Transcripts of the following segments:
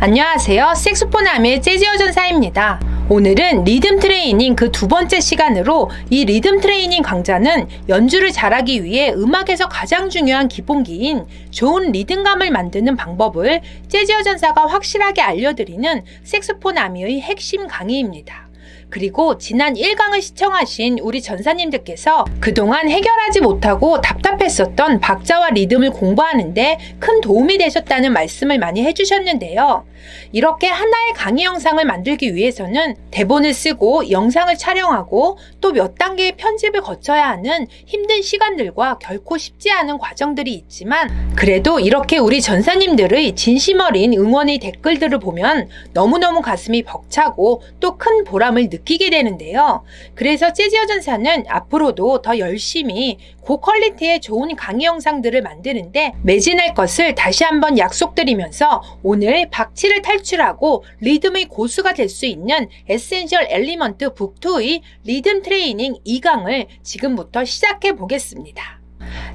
안녕하세요. 색소폰 아미의 재즈어 전사입니다. 오늘은 리듬 트레이닝 그 두 번째 시간으로 이 리듬 트레이닝 강좌는 연주를 잘하기 위해 음악에서 가장 중요한 기본기인 좋은 리듬감을 만드는 방법을 재즈어 전사가 확실하게 알려드리는 색소폰 아미의 핵심 강의입니다. 그리고 지난 1강을 시청하신 우리 전사님들께서 그동안 해결하지 못하고 답답했었던 박자와 리듬을 공부하는데 큰 도움이 되셨다는 말씀을 많이 해주셨는데요. 이렇게 하나의 강의 영상을 만들기 위해서는 대본을 쓰고 영상을 촬영하고 또 몇 단계의 편집을 거쳐야 하는 힘든 시간들과 결코 쉽지 않은 과정들이 있지만 그래도 이렇게 우리 전사님들의 진심 어린 응원의 댓글들을 보면 너무너무 가슴이 벅차고 또 큰 보람을 느끼게 되는데요. 그래서 재즈어 전사는 앞으로도 더 열심히 고퀄리티의 좋은 강의 영상들을 만드는데 매진할 것을 다시 한번 약속드리면서 오늘 박치를 탈출하고 리듬의 고수가 될 수 있는 에센셜 엘리먼트 북2의 리듬 트레이닝 2강을 지금부터 시작해 보겠습니다.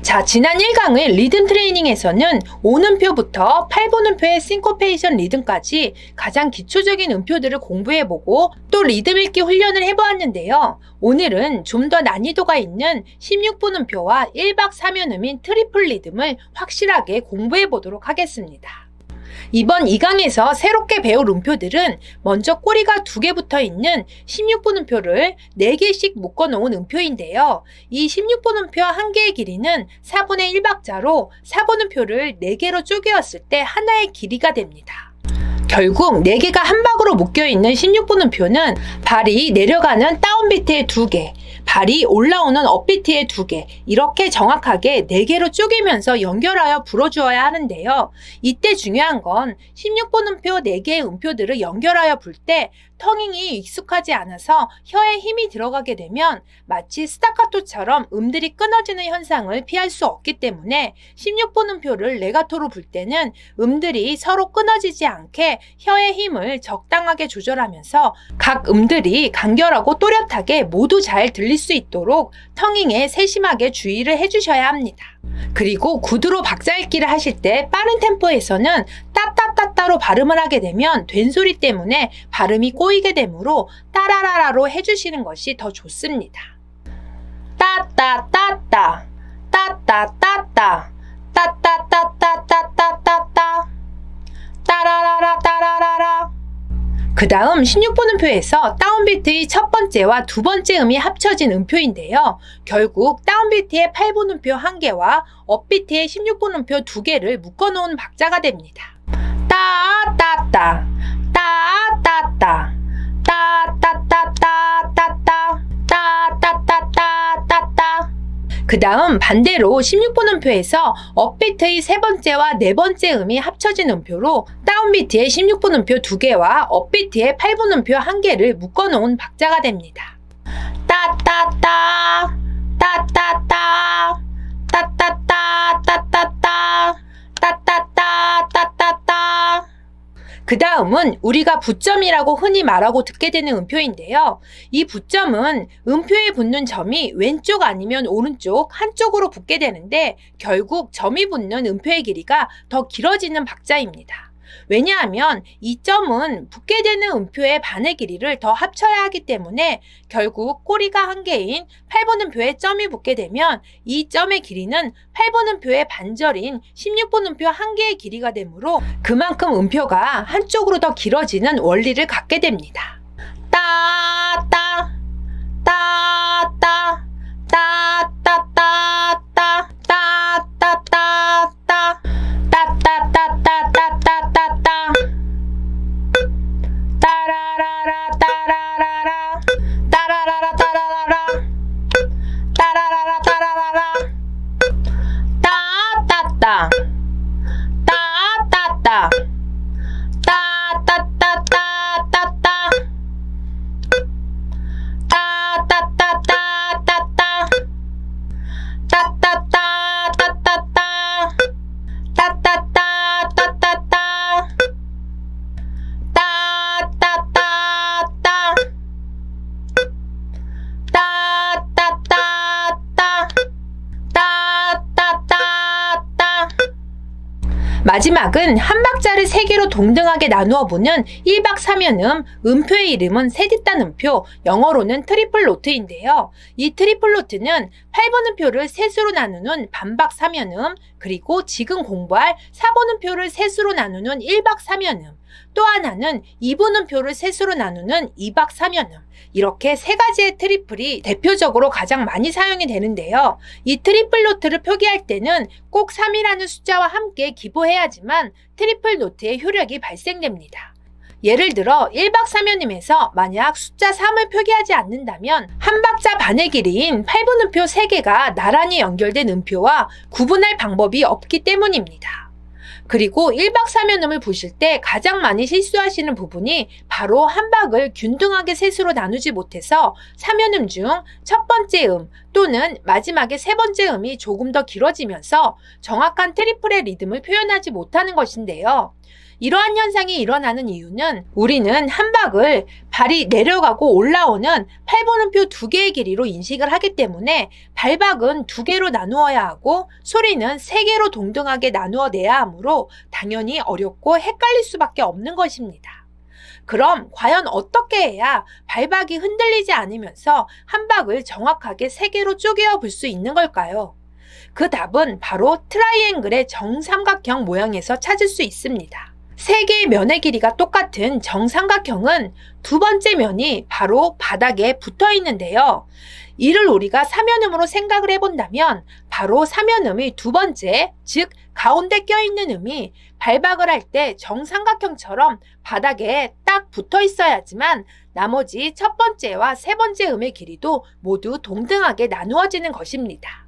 자, 지난 1강의 리듬 트레이닝에서는 오음표부터 8분음표의 싱코페이션 리듬까지 가장 기초적인 음표들을 공부해보고 또 리듬 읽기 훈련을 해보았는데요. 오늘은 좀 더 난이도가 있는 16분음표와 1박 3연음인 트리플 리듬을 확실하게 공부해보도록 하겠습니다. 이번 2강에서 새롭게 배울 음표들은 먼저 꼬리가 2개 붙어 있는 16분음표를 4개씩 묶어놓은 음표인데요. 이 16분음표 한 개의 길이는 4분의 1박자로 4분음표를 4개로 쪼개었을 때 하나의 길이가 됩니다. 결국 4개가 한 박으로 묶여있는 16분음표는 발이 내려가는 다운비트의 2개, 발이 올라오는 업비트의 2개, 이렇게 정확하게 4개로 쪼개면서 연결하여 불어주어야 하는데요. 이때 중요한 건 16분음표 4개의 음표들을 연결하여 불 때 텅잉이 익숙하지 않아서 혀에 힘이 들어가게 되면 마치 스타카토처럼 음들이 끊어지는 현상을 피할 수 없기 때문에 16분음표를 레가토로 불 때는 음들이 서로 끊어지지 않게 혀의 힘을 적당하게 조절하면서 각 음들이 간결하고 또렷하게 모두 잘 들릴 수 있도록 텅잉에 세심하게 주의를 해주셔야 합니다. 그리고 구두로 박자 읽기를 하실 때 빠른 템포에서는 따따따따로 발음을 하게 되면 된소리 때문에 발음이 꼬이게 되므로 따라라라로 해주시는 것이 더 좋습니다. 따따따따 따따따따 따따따따따따따 따라라라 따라라라. 그 다음 16분음표에서 다운비트의 첫 번째와 두 번째 음이 합쳐진 음표인데요. 결국 다운비트의 8분음표 1개와 업비트의 16분음표 2개를 묶어놓은 박자가 됩니다. 따따따 따따따 따따따따따따 따따따따따따. 그 다음 반대로 16분음표에서 업비트의 세 번째와 네 번째 음이 합쳐진 음표로 다운비트의 16분음표 2개와 업비트의 8분음표 1개를 묶어놓은 박자가 됩니다. 따따따 따따따 따따따 따따따 따따따 따따따. 그 다음은 우리가 부점이라고 흔히 말하고 듣게 되는 음표인데요. 이 부점은 음표에 붙는 점이 왼쪽 아니면 오른쪽 한쪽으로 붙게 되는데 결국 점이 붙는 음표의 길이가 더 길어지는 박자입니다. 왜냐하면 이 점은 붙게 되는 음표의 반의 길이를 더 합쳐야 하기 때문에 결국 꼬리가 1개인 8분음표에 점이 붙게 되면 이 점의 길이는 8분음표의 반절인 16분음표 1개의 길이가 되므로 그만큼 음표가 한쪽으로 더 길어지는 원리를 갖게 됩니다. 따따 따따 따따따따 따따따따 따따따따따따따 따라라라 따라라라 따라라라 따라라라 따라라라 따라라라 따따따 따따따 따따따따따따 따따따따따따 마지막은 한 박자를 3개로 동등하게 나누어 보는 1박 3연음, 음표의 이름은 세디딴 음표, 영어로는 트리플 노트인데요. 이 트리플 노트는 8번 음표를 셋으로 나누는 반박 3연음, 그리고 지금 공부할 4번 음표를 셋으로 나누는 1박 3연음, 또 하나는 2번 음표를 셋으로 나누는 2박 3연음, 이렇게 3가지의 트리플이 대표적으로 가장 많이 사용이 되는데요. 이 트리플 노트를 표기할 때는 꼭 3이라는 숫자와 함께 기보해야지만 트리플 노트의 효력이 발생됩니다. 예를 들어 1박 3연음에서 만약 숫자 3을 표기하지 않는다면 한 박자 반의 길이인 8번 음표 3개가 나란히 연결된 음표와 구분할 방법이 없기 때문입니다. 그리고 1박 3연음을 보실 때 가장 많이 실수하시는 부분이 바로 한 박을 균등하게 셋으로 나누지 못해서 3연음 중 첫 번째 음 또는 마지막에 세 번째 음이 조금 더 길어지면서 정확한 트리플의 리듬을 표현하지 못하는 것인데요. 이러한 현상이 일어나는 이유는 우리는 한 박을 발이 내려가고 올라오는 8번 음표 2개의 길이로 인식을 하기 때문에 발박은 2개로 나누어야 하고 소리는 3개로 동등하게 나누어 내야 하므로 당연히 어렵고 헷갈릴 수밖에 없는 것입니다. 그럼 과연 어떻게 해야 발박이 흔들리지 않으면서 한 박을 정확하게 3개로 쪼개어 볼 수 있는 걸까요? 그 답은 바로 트라이앵글의 정삼각형 모양에서 찾을 수 있습니다. 3개의 면의 길이가 똑같은 정삼각형은 두 번째 면이 바로 바닥에 붙어 있는데요. 이를 우리가 3연음으로 생각을 해본다면 바로 3연음의 두 번째, 즉 가운데 껴있는 음이 발박을 할 때 정삼각형처럼 바닥에 딱 붙어 있어야지만 나머지 첫 번째와 세 번째 음의 길이도 모두 동등하게 나누어지는 것입니다.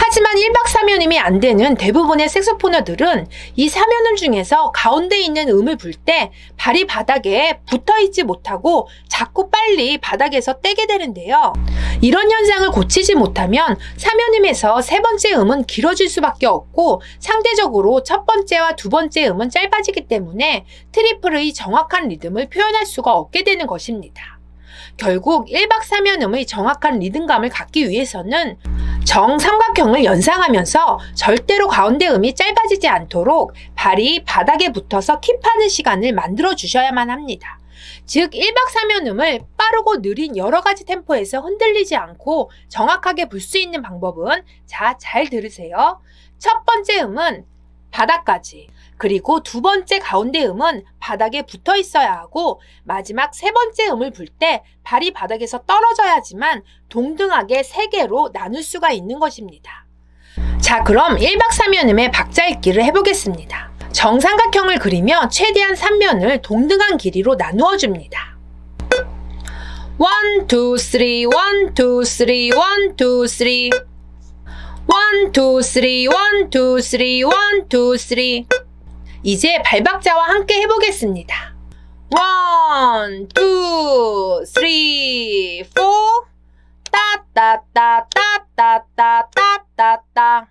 하지만 1박 3연음이 안 되는 대부분의 색소포너들은 이 3연음 중에서 가운데 있는 음을 불 때 발이 바닥에 붙어 있지 못하고 자꾸 빨리 바닥에서 떼게 되는데요. 이런 현상을 고치지 못하면 3연음에서 세 번째 음은 길어질 수밖에 없고 상대적으로 첫 번째와 두 번째 음은 짧아지기 때문에 트리플의 정확한 리듬을 표현할 수가 없게 되는 것입니다. 결국 1박 3연음의 정확한 리듬감을 갖기 위해서는 정삼각형을 연상하면서 절대로 가운데 음이 짧아지지 않도록 발이 바닥에 붙어서 킵하는 시간을 만들어 주셔야만 합니다. 즉 1박 3연음을 빠르고 느린 여러 가지 템포에서 흔들리지 않고 정확하게 불 수 있는 방법은 잘 들으세요. 첫 번째 음은 바닥까지, 그리고 두 번째 가운데 음은 바닥에 붙어 있어야 하고 마지막 세 번째 음을 불 때 발이 바닥에서 떨어져야지만 동등하게 3개로 나눌 수가 있는 것입니다. 자, 그럼 1박 3연음의 박자 읽기를 해보겠습니다. 정삼각형을 그리며 최대한 3면을 동등한 길이로 나누어 줍니다. 1, 2, 3, 1, 2, 3, 1, 2, 3 1, 2, 3, 1, 2, 3, 1, 2, 3 이제 발박자와 함께 해보겠습니다. 1, 2, 3, 4 따따따따따따따따따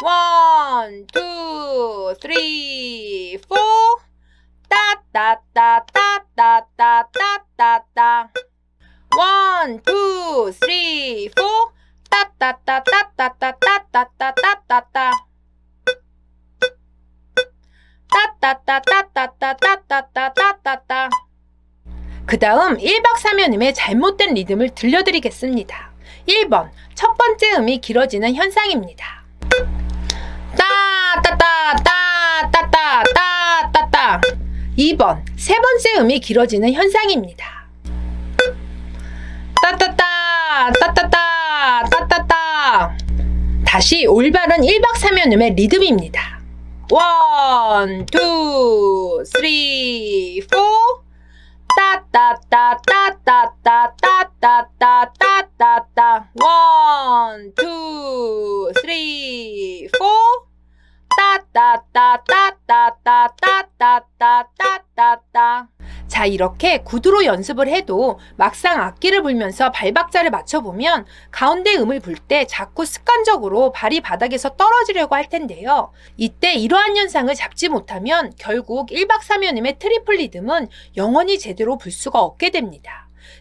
1, 2, 3, 4 따따따따따따따따 1, 2, 3, 4 따따따따따따따따따따 따따따따따따따따따따 그 다음 1박 3연음의 잘못된 리듬을 들려드리겠습니다. 1번, 첫 번째 음이 길어지는 현상입니다. 따따따따따따따따 2번, 세 번째 음이 길어지는 현상입니다. 따따따 따따따 따따따 다시 올바른 1박 3연음의 리듬입니다. 1, 2, 3, 4 따따따따따따따따따따 1, 2, 3, 4 따따따따따따따따따따 자, 이렇게 구두로 연습을 해도 막상 악기를 불면서 발박자를 맞춰보면 가운데 음을 불 때 자꾸 습관적으로 발이 바닥에서 떨어지려고 할 텐데요. 이때 이러한 현상을 잡지 못하면 결국 1박 3연음의 트리플 리듬은 영원히 제대로 불 수가 없게 됩니다.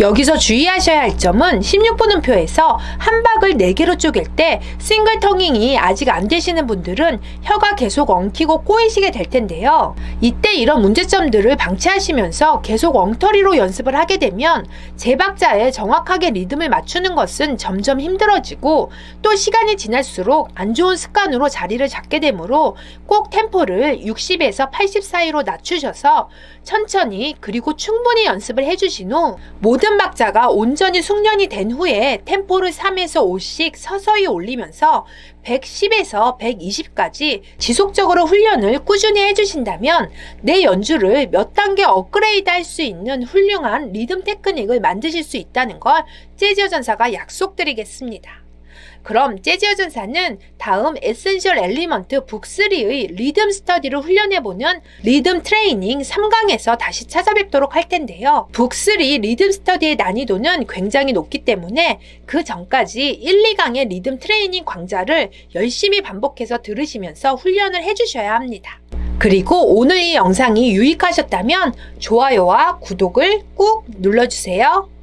여기서 주의하셔야 할 점은 16분음표에서 한 박을 4개로 쪼갤 때 싱글 텅잉이 아직 안 되시는 분들은 혀가 계속 엉키고 꼬이시게 될 텐데요. 이때 이런 문제점들을 방치하시면서 계속 엉터리로 연습을 하게 되면 제 박자에 정확하게 리듬을 맞추는 것은 점점 힘들어지고 또 시간이 지날수록 안 좋은 습관으로 자리를 잡게 되므로 꼭 템포를 60에서 80 사이로 낮추셔서 천천히 그리고 충분히 연습을 해주신 후 모든 박자가 온전히 숙련이 된 후에 템포를 3에서 5씩 서서히 올리면서 110에서 120까지 지속적으로 훈련을 꾸준히 해주신다면 내 연주를 몇 단계 업그레이드 할 수 있는 훌륭한 리듬 테크닉을 만드실 수 있다는 걸 재즈 여전사가 약속드리겠습니다. 그럼 재즈 여전사는 다음 에센셜 엘리먼트 북 3의 리듬 스터디를 훈련해보는 리듬 트레이닝 3강에서 다시 찾아뵙도록 할 텐데요. 북 3 리듬 스터디의 난이도는 굉장히 높기 때문에 그 전까지 1, 2강의 리듬 트레이닝 강좌를 열심히 반복해서 들으시면서 훈련을 해주셔야 합니다. 그리고 오늘 이 영상이 유익하셨다면 좋아요와 구독을 꾹 눌러주세요.